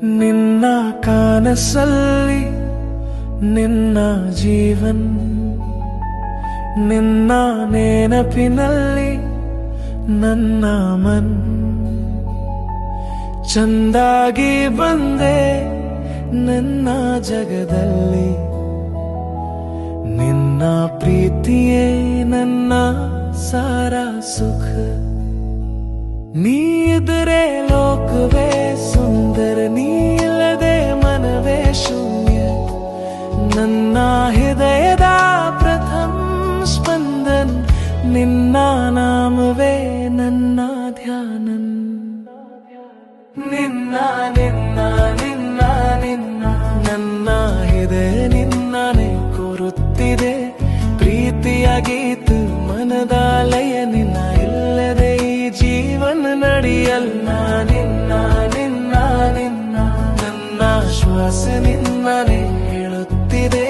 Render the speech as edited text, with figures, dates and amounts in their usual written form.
ನಿನ್ನ ಕನಸಲ್ಲಿ ನಿನ್ನ ಜೀವನ್, ನಿನ್ನ ನೆನಪಿನಲ್ಲಿ ನನ್ನ ಮನ್. ಚಂದಾಗಿ ಬಂದೆ ನನ್ನ ಜಗದಲ್ಲಿ, ನಿನ್ನ ಪ್ರೀತಿಯೇ ನನ್ನ ಸಾರಾ ಸುಖ. ನೀ ಇದ್ರೆ ಲೋಕವೇ ಸುಂದರ, ನೀ ಇಲ್ಲದೆ ಮನವೇ ಶೂನ್ಯ. ನನ್ನ ಹೃದಯದ ಪ್ರಥಮ ಸ್ಪಂದನ, ನಿನ್ನ ನಾಮವೇ ನನ್ನ ಧ್ಯಾನನ್. ನಿನ್ನ ನಿನ್ನ ನಿನ್ನ ನಿನ್ನ ನನ್ನ ಹೃದಯ ನಿನ್ನನೆ ಕೋರುತ್ತಿದೆ. ಪ್ರೀತಿಯ ಗೀತ ಮನದ ಲಯ, ನಿನ್ನ ಇಲ್ಲದೆ ಈ ಜೀವನ ನಡೆಯಲ್ಲ. ನಿನ್ನ ನಿನ್ನ ನಿನ್ನ ನನ್ನ ಶ್ವಾಸ ನಿನ್ನನೆ ಹೇಳುತ್ತಿದೆ.